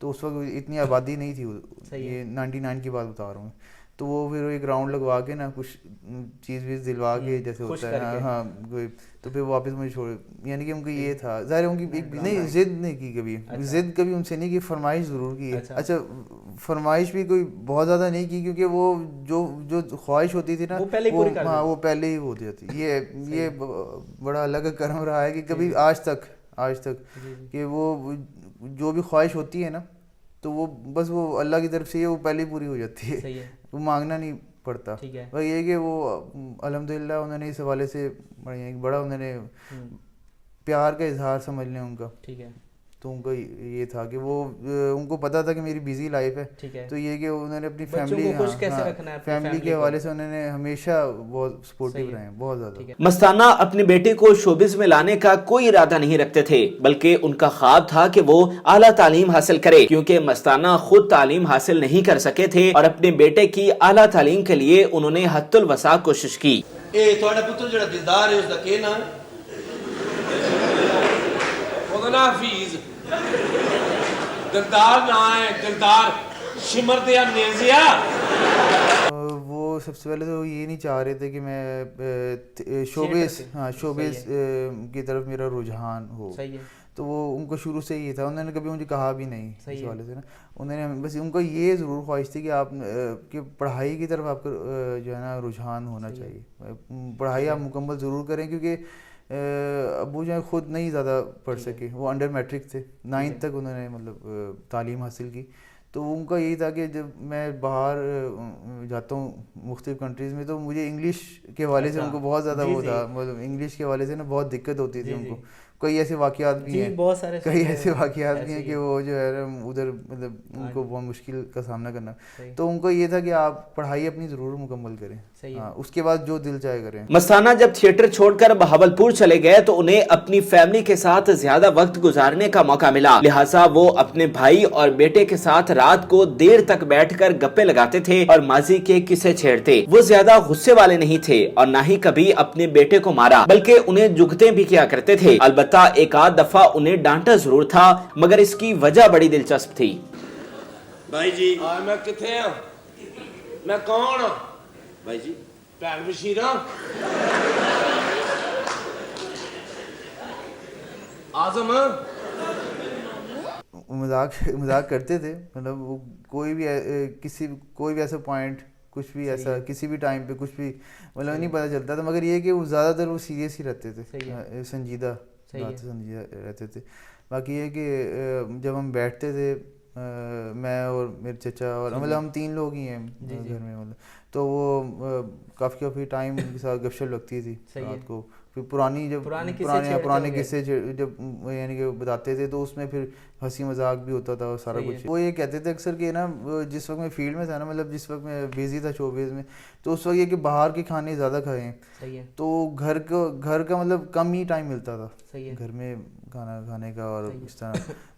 تو اس وقت اتنی آبادی نہیں تھی, یہ 99 کی بات بتا رہا ہوں. تو وہ پھر ایک راؤنڈ لگوا کے نا کچھ چیز ویز دلوا کے جیسے ہوتا ہے ہاں تو پھر واپس مجھے چھوڑ, یعنی کہ ان کو یہ تھا ظاہر ان کی ایک نہیں ضد نہیں کی کبھی, ضد کبھی ان سے نہیں کی, فرمائش ضرور کی ہے. اچھا فرمائش بھی کوئی بہت زیادہ نہیں کی کیونکہ وہ جو خواہش ہوتی تھی نا ہاں وہ پہلے ہی ہو جاتی. یہ بڑا الگ کا کرم رہا ہے کہ کبھی آج تک کہ وہ جو بھی خواہش ہوتی ہے نا تو وہ بس وہ اللہ کی طرف سے وہ پہلے ہی پوری ہو جاتی ہے, وہ مانگنا نہیں پڑتا. وہ یہ کہ وہ الحمدللہ انہوں نے اس حوالے سے بڑا انہوں نے پیار کا اظہار سمجھ لیں ان کا. تو ان کا یہ تھا کہ وہ ان کو پتا تھا کہ میری بیزی لائف ہے, تو یہ کہ انہوں نے اپنی فیملی کے حوالے سے انہوں نے ہمیشہ بہت سپورٹیو رہے ہیں, بہت زیادہ. مستانہ اپنے بیٹے کو شوبز میں لانے کا کوئی ارادہ نہیں رکھتے تھے, بلکہ ان کا خواب تھا کہ وہ اعلیٰ تعلیم حاصل کرے, کیونکہ مستانہ خود تعلیم حاصل نہیں کر سکے تھے اور اپنے بیٹے کی اعلیٰ تعلیم کے لیے انہوں نے حد الوسع کوشش کی. پتر جڑا دلدار ہے اس کا کہنا حفیظ دلدار نہ ہے, دلدار شمر دیا نیزیا. وہ سب سے پہلے تو یہ نہیں چاہ رہے تھے کہ میں شوبز کی طرف میرا رجحان ہو, تو وہ ان کو شروع سے یہ تھا, انہوں نے کبھی مجھے کہا بھی نہیں اس والے سے نا, انہوں نے بس ان کو یہ ضرور خواہش تھی کہ آپ کہ پڑھائی کی طرف آپ کا جو ہے نا رجحان ہونا چاہیے, پڑھائی آپ مکمل ضرور کریں, کیونکہ ابو جو خود نہیں زیادہ پڑھ سکے, وہ انڈر میٹرک تھے, 9th تک انہوں نے مطلب تعلیم حاصل کی. تو ان کا یہی تھا کہ جب میں باہر جاتا ہوں مختلف کنٹریز میں تو مجھے انگلش کے حوالے سے ان کو بہت زیادہ وہ تھا, مطلب انگلش کے حوالے سے نا بہت دقت ہوتی تھی ان کو. کئی ایسے واقعات بھی ہیں کہ وہ جو ہے ادھر مطلب ان کو بہت مشکل کا سامنا کرنا, تو ان کو یہ تھا کہ آپ پڑھائی اپنی ضرور مکمل کریں, اس کے بعد جو دل چاہے کریں. مستانہ جب تھیٹر چھوڑ کر بہاولپور چلے گئے تو انہیں اپنی فیملی کے ساتھ زیادہ وقت گزارنے کا موقع ملا, لہٰذا وہ اپنے بھائی اور بیٹے کے ساتھ رات کو دیر تک بیٹھ کر گپے لگاتے تھے اور ماضی کے قصے چھیڑتے. وہ زیادہ غصے والے نہیں تھے اور نہ ہی کبھی اپنے بیٹے کو مارا, بلکہ انہیں جگتے بھی کیا کرتے تھے. البتہ ایک آدھ دفعہ انہیں ڈانٹا ضرور تھا, مگر اس کی وجہ بڑی دلچسپ تھی. بھائی جی میں کتنے ہاں, میں کون ہاں بھائی جی, بھین بشیر ہاں, آزم ہاں. مذاق کرتے تھے, مطلب وہ کوئی بھی ایسا پوائنٹ کچھ بھی ایسا کسی بھی ٹائم پہ کچھ بھی مطلب نہیں پتہ چلتا تھا, مگر یہ کہ وہ زیادہ تر وہ سیریس ہی رہتے تھے, سنجیدہ رہتے تھے. باقی یہ کہ جب ہم بیٹھتے تھے میں اور میرے چچا اور مطلب ہم 3 لوگ ہی ہیں گھر میں, مطلب تو وہ کافی ٹائم ان کے ساتھ گپ شپ لگتی تھی رات کو. پھر پرانے قصے جب یعنی کہ بتاتے تھے تو اس میں پھر ہنسی مذاق بھی ہوتا تھا سارا کچھ. وہ یہ کہتے تھے اکثر کہ نا جس وقت میں فیلڈ میں تھا نا, مطلب جس وقت میں بیزی تھا شوبز میں, تو اس وقت یہ کہ باہر کے کھانے زیادہ کھائے ہیں, تو گھر کا مطلب کم ہی ٹائم ملتا تھا گھر میں کھانا کھانے کا اور اس طرح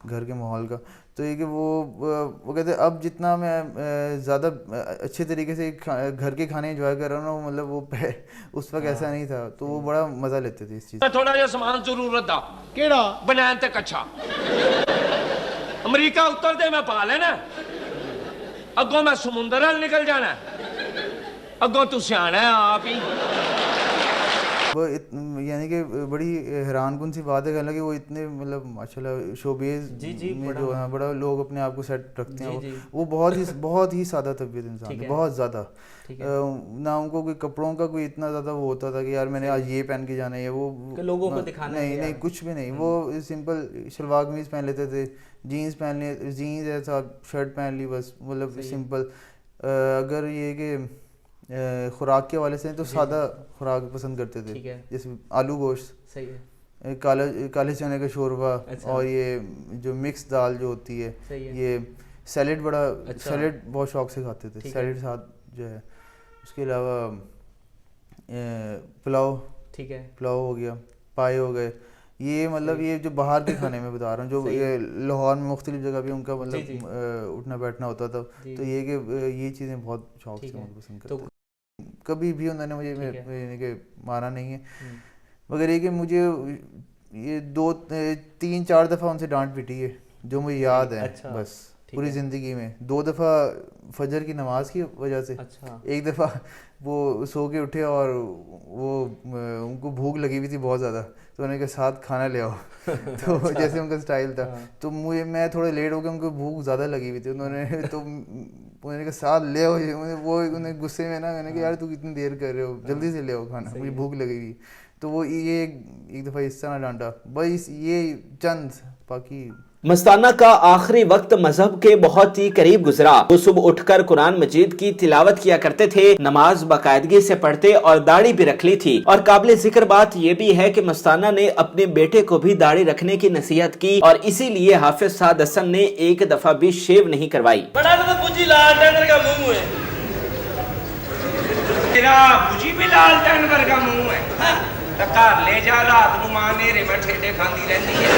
گھر کے ماحول کا. تو یہ کہ وہ کہتے ہیں اب جتنا میں زیادہ اچھے طریقے سے گھر کے کھانے انجوائے کر رہا ہوں, مطلب وہ اس وقت ایسا نہیں تھا, تو وہ بڑا مزہ لیتے تھے اس چیز. تھوڑا جہا سامان ضرورت دا, کیڑا بنین تے کچھا, امریکہ اتر دے میں پا لینا, اگوں میں سمندر ہل نکل جانا, اگوں تو سیانا ہے آپ ہی. وہ یعنی کہ بڑی حیران کن سی بات ہے, حالانکہ وہ اتنے مطلب ماشاءاللہ شوبیز میں جو ہے بڑا لوگ اپنے آپ کو سیٹ رکھتے ہیں, وہ بہت ہی سادہ طبیعت انسان ہے, بہت زیادہ. نہ ان کو کوئی کپڑوں کا کوئی اتنا زیادہ وہ ہوتا تھا کہ یار میں نے آج یہ پہن کے جانا ہے, وہ لوگوں کو دکھانا نہیں کچھ بھی نہیں. وہ سمپل شلوار قمیض پہن لیتے تھے, جینز ایسا شرٹ پہن لی بس, مطلب سمپل. اگر یہ کہ خوراک کے حوالے سے تو سادہ خوراک پسند کرتے تھے, جیسے آلو گوشت, کالے چنے کا شوربہ, اور یہ جو مکس دال جو ہوتی ہے, یہ سیلڈ سیلڈ بہت شوق سے کھاتے تھے, سیلڈ ساتھ جو ہے. اس کے علاوہ پلاؤ ہو گیا, پائے ہو گئے, یہ مطلب یہ جو باہر کے کھانے میں بتا رہا ہوں, جو لاہور میں مختلف جگہ بھی ان کا مطلب اٹھنا بیٹھنا ہوتا تھا, تو یہ کہ یہ چیزیں بہت شوق سے پسند کرتے. کبھی بھی انہوں نے مجھے کہ مارا نہیں ہے, مگر یہ کہ مجھے یہ 2-3-4 دفعہ ان سے ڈانٹ پٹی ہے جو مجھے یاد ہے اچھا، بس پوری زندگی میں. 2 دفعہ فجر کی نماز کی وجہ سے, ایک دفعہ وہ سو کے اٹھے اور وہ ان کو بھوک لگی ہوئی تھی بہت زیادہ, تو انہوں نے کہا ساتھ کھانا لے آؤ, تو جیسے ان کا اسٹائل تھا. تو میں تھوڑا لیٹ ہو گیا, ان کو بھوک زیادہ لگی ہوئی تھی, انہوں نے کہا ساتھ لے آؤ. وہ انہیں غصے میں نا, میں نے کہا یار تو کتنی دیر کر رہے ہو, جلدی سے لے آؤ کھانا, مجھے بھوک لگی ہوئی. تو وہ یہ ایک دفعہ اس طرح ڈانٹا. بس یہ چند, باقی مستانہ کا آخری وقت مذہب کے بہت ہی قریب گزرا. وہ صبح اٹھ کر قرآن مجید کی تلاوت کیا کرتے تھے, نماز باقاعدگی سے پڑھتے اور داڑھی بھی رکھ لی تھی. اور قابل ذکر بات یہ بھی ہے کہ مستانہ نے اپنے بیٹے کو بھی داڑھی رکھنے کی نصیحت کی, اور اسی لیے حافظ سعد حسن نے ایک دفعہ بھی شیو نہیں کروائی. بڑا تو بجی لال ٹینڈر کا منہ ہے, تیرا بجی بھی لال ٹینڈر کا منہ ہے, گھر لے جا, رات نو ماں نیرے میں ٹھیڈے کھاندی رہندی ہے.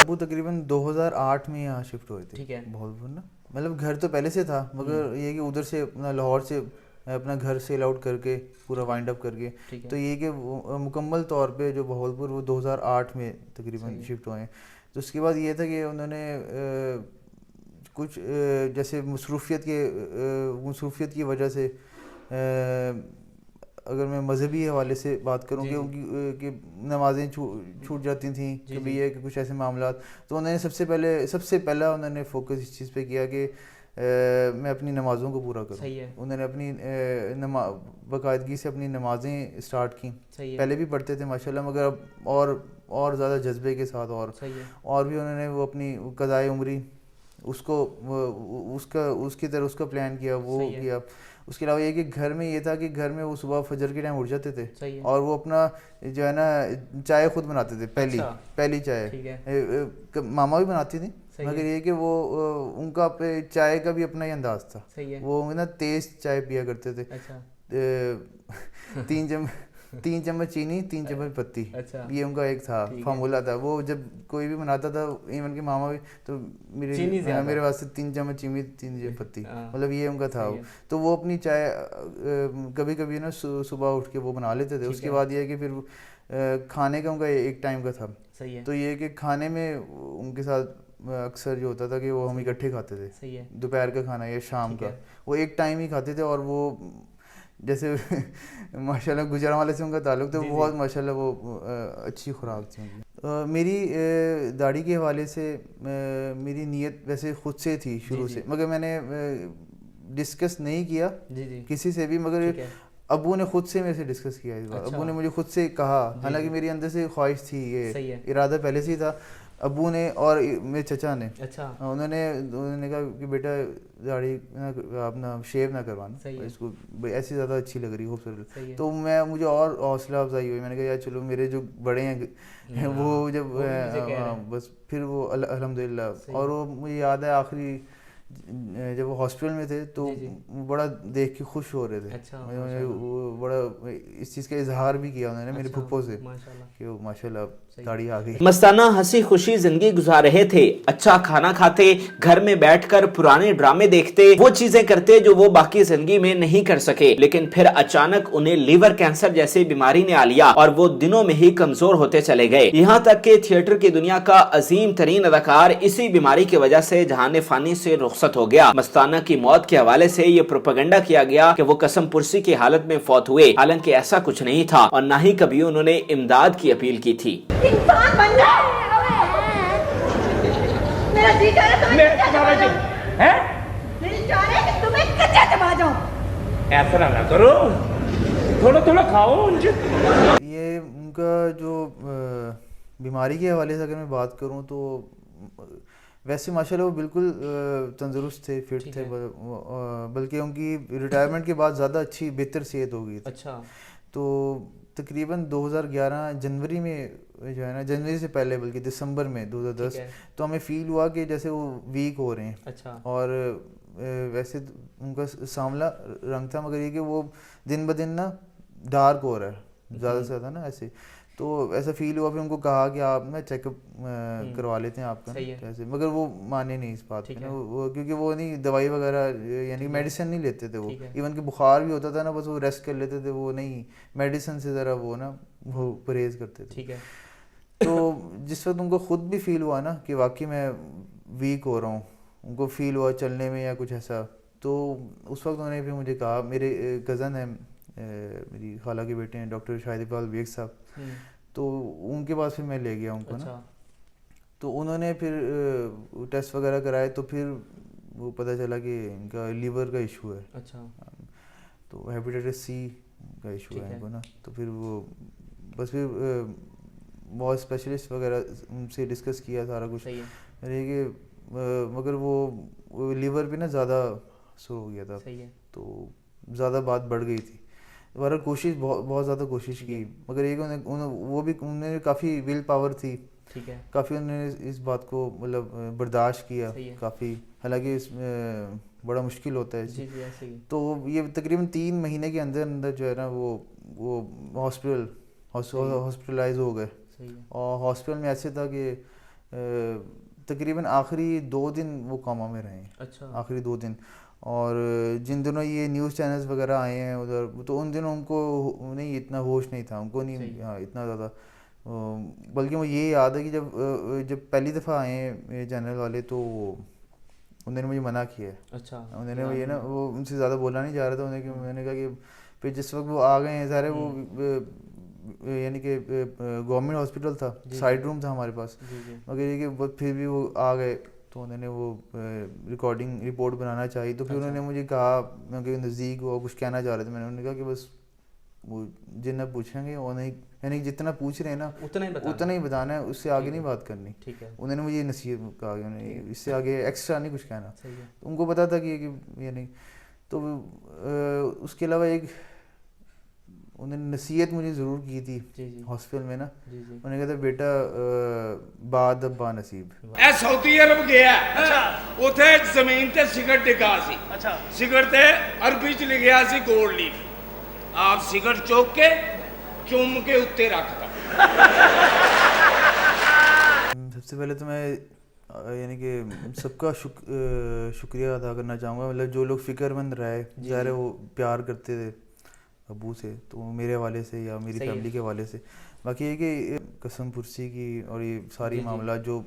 ابو تقریباً 2008 میں یہاں شفٹ ہوئے تھے بہاولپور نا. مطلب گھر تو پہلے سے تھا, مگر یہ کہ ادھر سے اپنا لاہور سے اپنا گھر سیل آؤٹ کر کے پورا وائنڈ اپ کر کے, تو یہ کہ مکمل طور پہ جو بہاولپور وہ 2008 میں تقریباً شفٹ ہوئے ہیں. تو اس کے بعد یہ تھا کہ انہوں نے کچھ جیسے مصروفیت کی وجہ سے, اگر میں مذہبی حوالے سے بات کروں کہ ان کی کہ نمازیں چھوٹ جاتی تھیں کبھی, یہ کہ کچھ ایسے معاملات, تو انہوں نے سب سے پہلا انہوں نے فوکس اس چیز پہ کیا کہ میں اپنی نمازوں کو پورا کروں. انہوں نے اپنی باقاعدگی سے اپنی نمازیں اسٹارٹ کی. پہلے بھی پڑھتے تھے ماشاءاللہ, مگر اب اور زیادہ جذبے کے ساتھ, اور بھی انہوں نے وہ اپنی قضائے عمری اس کا پلان کیا, وہ کیا. اس کے علاوہ یہ کہ گھر میں یہ تھا کہ گھر میں وہ صبح فجر کے ٹائم اٹھ جاتے تھے, اور وہ اپنا جو ہے نا چائے خود بناتے تھے. پہلی چائے ماما بھی بناتی تھی, مگر یہ کہ وہ ان کا چائے کا بھی اپنا ہی انداز تھا. وہ نا تیز چائے پیا کرتے تھے, 3 چمچ چینی 3 چمچ پتی, یہ ان کا ایک تھا فارمولا تھا. وہ جب کوئی بھی بناتا تھا, ایون کہ ماما بھی, تو میرے واسطے 3 چمچ چینی 3 چمچ پتی, مطلب یہ ان کا تھا. تو وہ اپنی چائے کبھی کبھی نا صبح اٹھ کے وہ بنا لیتے تھے. اس کے بعد یہ ہے کہ پھر کھانے کا ان کا ایک ٹائم کا تھا. تو یہ کہ کھانے میں ان کے ساتھ اکثر جو ہوتا تھا کہ وہ ہم اکٹھے کھاتے تھے, دوپہر کا کھانا یا شام کا, وہ ایک ٹائم ہی کھاتے تھے. اور وہ جیسے ماشاءاللہ گجرانوالے سے ان کا تعلق تھا, بہت ماشاءاللہ وہ اچھی خوراک تھی. میری داڑھی کے حوالے سے میری نیت ویسے خود سے تھی شروع سے, مگر میں نے ڈسکس نہیں کیا کسی سے بھی, مگر ابو نے خود سے میرے سے ڈسکس کیا اس بار. ابو نے مجھے خود سے کہا, حالانکہ میری اندر سے خواہش تھی, یہ ارادہ پہلے سے ہی تھا. ابو نے اور میرے چچا نے, انہوں نے کہا کہ بیٹا داڑھی اپنا شیو نہ کروانا, اس کو ایسی زیادہ اچھی لگ رہی خوبصورت. تو مجھے اور حوصلہ افزائی ہوئی. میں نے کہا یار چلو میرے جو بڑے ہیں وہ جب بس پھر وہ الحمدللہ. اور وہ مجھے یاد ہے آخری جب وہ ہاسپٹل میں تھے تو بڑا دیکھ کے خوش ہو رہے تھے. وہ بڑا اس چیز کا اظہار بھی کیا انہوں نے میرے پھپھو سے کہ وہ ماشاءاللہ داڑھی آ گئی. مستانہ ہنسی خوشی زندگی گزار رہے تھے, اچھا کھانا کھاتے, گھر میں بیٹھ کر پرانے ڈرامے دیکھتے, وہ چیزیں کرتے جو وہ باقی زندگی میں نہیں کر سکے. لیکن پھر اچانک انہیں لیور کینسر جیسی بیماری نے آ لیا, اور وہ دنوں میں ہی کمزور ہوتے چلے گئے. یہاں تک کہ تھیٹر کی دنیا کا عظیم ترین اداکار اسی بیماری کی وجہ سے جہان فانی سے رخصت ہو گیا. مستانہ کی موت کے حوالے سے یہ پروپیگنڈا کیا گیا کہ وہ قسم پرسی کی حالت میں فوت ہوئے, حالانکہ ایسا کچھ نہیں تھا, اور نہ ہی کبھی انہوں نے امداد کی اپیل کی تھی. انسان بن جائے. میرا جی چاہ رہا ہے کہ تمہیں کچا چبا جاؤں. ایسا نہ کرو, تھوڑا تھوڑا کھاؤ. یہ ان کا جو بیماری کے حوالے سے اگر میں بات کروں تو ویسے ماشاءاللہ وہ بالکل تندرست تھے, فٹ تھے, بلکہ ان کی ریٹائرمنٹ کے بعد زیادہ اچھی بہتر صحت ہو گئی تھی. تو تقریباً 2011 جنوری میں جو ہے نا, جنوری سے پہلے بلکہ دسمبر میں 2010, تو ہمیں فیل ہوا کہ جیسے وہ ویک ہو رہے ہیں. اور ویسے ان کا سانولا رنگ تھا, مگر یہ کہ وہ دن بدن نا ڈارک ہو رہا ہے زیادہ سے زیادہ نا ایسے. تو ایسا فیل ہوا, پھر ان کو کہا کہ آپ نا چیک اپ کروا لیتے ہیں آپ کا ایسے, مگر وہ مانے نہیں اس بات پہ نا, کیونکہ وہ نہیں دوائی وغیرہ یعنی میڈیسن نہیں لیتے تھے. وہ ایون کہ بخار بھی ہوتا تھا نا, بس وہ ریسٹ کر لیتے تھے, وہ نہیں میڈیسن سے ذرا وہ نا وہ پرہیز کرتے تھے. تو جس وقت ان کو خود بھی فیل ہوا نا کہ واقعی میں ویک ہو رہا ہوں, ان کو فیل ہوا چلنے میں یا کچھ ایسا, تو اس وقت انہوں نے پھر مجھے کہا, میرے کزن ہیں, میری خالہ کے بیٹے ہیں ڈاکٹر شاہد اقبال بیگ صاحب, تو ان کے پاس پھر میں لے گیا ان کو نا. تو انہوں نے پھر ٹیسٹ وغیرہ کرائے, تو پھر وہ پتہ چلا کہ ان کا لیور کا ایشو ہے. اچھا, تو ہیپیٹائٹس سی کا ایشو ہے ان کو نا. تو پھر وہ بس پھر بہت اسپیشلسٹ وغیرہ ان سے ڈسکس کیا سارا کچھ, یہ کہ مگر وہ لیور پہ نا زیادہ اثر ہو گیا تھا, تو زیادہ بات بڑھ گئی تھی. بہرحال کوشش بہت زیادہ کوشش کی, مگر یہ کہ وہ بھی انہوں نے کافی ول پاور تھی, کافی انہوں نے اس بات کو مطلب برداشت کیا کافی, حالانکہ اس میں بڑا مشکل ہوتا ہے. تو یہ تقریباً 3 مہینے کے اندر اندر جو ہے نا وہ ہاسپٹلائز ہو گئے, اور ہاسپٹل میں ایسے تھا کہ تقریباً آخری 2 دن وہ کوما میں رہے ہیں, آخری 2 دن. اور جن دنوں یہ نیوز چینلز وغیرہ آئے ہیں ادھر, تو ان دنوں ان کو نہیں اتنا ہوش نہیں تھا, ان کو نہیں اتنا زیادہ, بلکہ وہ یہ یاد ہے کہ جب پہلی دفعہ آئے ہیں چینل والے تو انہوں نے مجھے منع کیا ہے. اچھا, انہوں نے یہ نا وہ ان سے زیادہ بولا نہیں جا رہا تھا انہیں, کہ میں نے کہا کہ پھر جس وقت وہ آ گئے ہیں سارے, وہ یعنی کہ گورنمنٹ ہاسپٹل تھا, سائڈ روم تھا ہمارے پاس, مگر یہ کہ پھر بھی وہ آ گئے, تو انہوں نے وہ ریکارڈنگ رپورٹ بنانا چاہی. تو پھر انہوں نے مجھے کہا, میں کہ نزدیک وہ کچھ کہنا چاہ رہے تھے, میں نے انہوں نے کہا کہ بس وہ جن پوچھیں گے وہ نہیں, یعنی جتنا پوچھ رہے ہیں نا اتنا ہی بتانا ہے, اس سے آگے نہیں بات کرنی. انہوں نے مجھے نصیحت کہا کہ اس سے آگے ایکسٹرا نہیں کچھ کہنا. ان کو پتا تھا کہ یہ نہیں. تو اس کے علاوہ ایک انہوں نے نصیحت مجھے ضرور کی تھی ہاسپٹل میں نا, انہوں نے کہا تھا بیٹا بعد ابا نصیب. اے سعودی عرب گیا, اتنے زمین تے سگرٹ ڈگا سی, سگرٹ تے عربی چ لکھیا سی گولڈ لیف, آپ سگرٹ چوک کے چوم کے اتنے رکھتا. سب سے پہلے تو میں یعنی کہ سب کا شکریہ ادا کرنا چاہوں گا, مطلب جو لوگ فکر مند رہے, ظاہر ہے وہ پیار کرتے تھے ابو سے, تو میرے حوالے سے یا میری فیملی کے حوالے سے. باقی یہ کہ قسم پرسی کی اور یہ ساری معاملات جو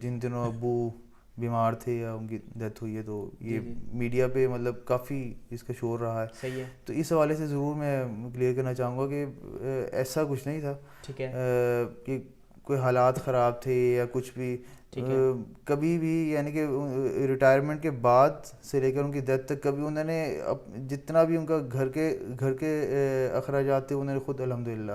جن دنوں ابو بیمار تھے یا ان کی ڈیتھ ہوئی ہے, تو یہ میڈیا پہ مطلب کافی اس کا شور رہا ہے. تو اس حوالے سے ضرور میں کلیئر کرنا چاہوں گا کہ ایسا کچھ نہیں تھا کہ کوئی حالات خراب تھے یا کچھ بھی, کبھی بھی, یعنی کہ ریٹائرمنٹ کے بعد سے لے کر ان کی ڈیتھ تک کبھی انہوں نے جتنا بھی ان کا گھر کے اخراجات تھے انہوں نے خود الحمدللہ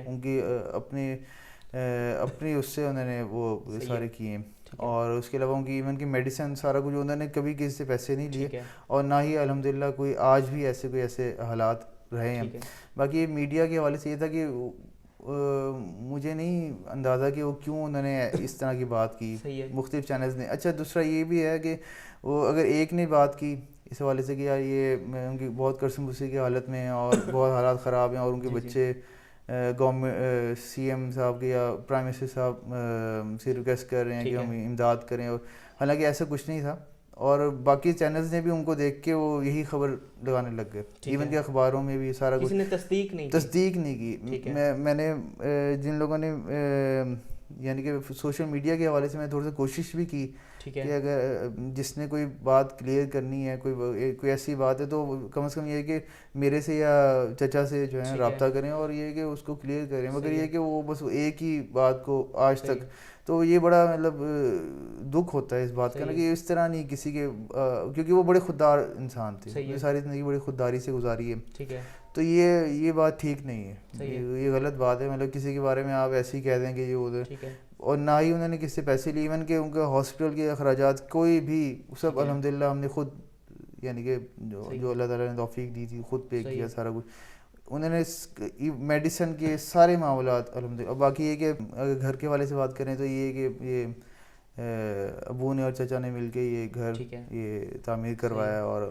ان کی اپنی اس سے انہوں نے وہ سارے کیے. اور اس کے علاوہ ان کی ایون کی میڈیسن سارا کچھ انہوں نے کبھی کسی سے پیسے نہیں لیے, اور نہ ہی الحمدللہ کوئی آج بھی ایسے حالات رہے ہیں. باقی میڈیا کے حوالے سے یہ تھا کہ مجھے نہیں اندازہ کہ وہ کیوں انہوں نے اس طرح کی بات کی, مختلف چینلز نے. اچھا دوسرا یہ بھی ہے کہ وہ اگر ایک نے بات کی اس حوالے سے کہ یار یہ ان کی بہت کرسم بسی کی حالت میں ہیں اور بہت حالات خراب ہیں, اور ان کے بچے گورنمنٹ سی ایم صاحب کے یا پرائم منسٹر صاحب سے ریکویسٹ کر رہے ہیں کہ ہم امداد کریں, اور حالانکہ ایسا کچھ نہیں تھا. اور باقی چینلز نے بھی ان کو دیکھ کے وہ یہی خبر لگانے لگ گئے, ایون کہ اخباروں میں بھی سارا کچھ تصدیق نہیں کی. میں نے جن لوگوں نے یعنی کہ سوشل میڈیا کے حوالے سے میں تھوڑا سا کوشش بھی کی کہ اگر جس نے کوئی بات کلیئر کرنی ہے, کوئی ایسی بات ہے, تو کم از کم یہ ہے کہ میرے سے یا چچا سے جو ہے رابطہ کریں اور یہ کہ اس کو کلیئر کریں. مگر یہ کہ وہ بس ایک ہی بات کو آج تک, تو یہ بڑا مطلب دکھ ہوتا ہے اس بات کا نا کہ اس طرح نہیں کسی کے, کیونکہ وہ بڑے خوددار انسان تھے, یہ ساری زندگی بڑی خودداری سے گزاری ہے. تو یہ بات ٹھیک نہیں ہے, یہ غلط بات ہے. مطلب کسی کے بارے میں آپ ایسے ہی کہہ دیں کہ یہ ادھر, اور نہ ہی انہوں نے کسی سے پیسے لیے, ایون کہ ان کے ہاسپٹل کے اخراجات کوئی بھی سب الحمدللہ ہم نے خود, یعنی کہ جو اللہ تعالیٰ نے توفیق دی تھی خود پے کیا سارا کچھ. انہوں نے میڈیسن کے سارے معاملات الحمدللہ. اور باقی یہ کہ اگر گھر کے والے سے بات کریں تو یہ کہ یہ ابو نے اور چچا نے مل کے یہ گھر یہ تعمیر کروایا اور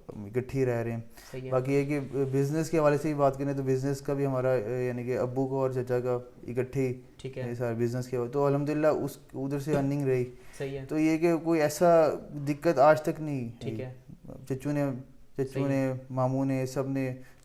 اکٹھی رہ رہے ہیں. باقی یہ کہ بزنس کے حوالے سے بھی بات کریں تو بزنس کا بھی ہمارا یعنی کہ ابو کو اور چچا کا اکٹھے سارے بزنس کے, تو الحمدللہ اس ادھر سے ارننگ رہی. تو یہ کہ کوئی ایسا دقت آج تک نہیں, چچو نے ماموں نے سب نے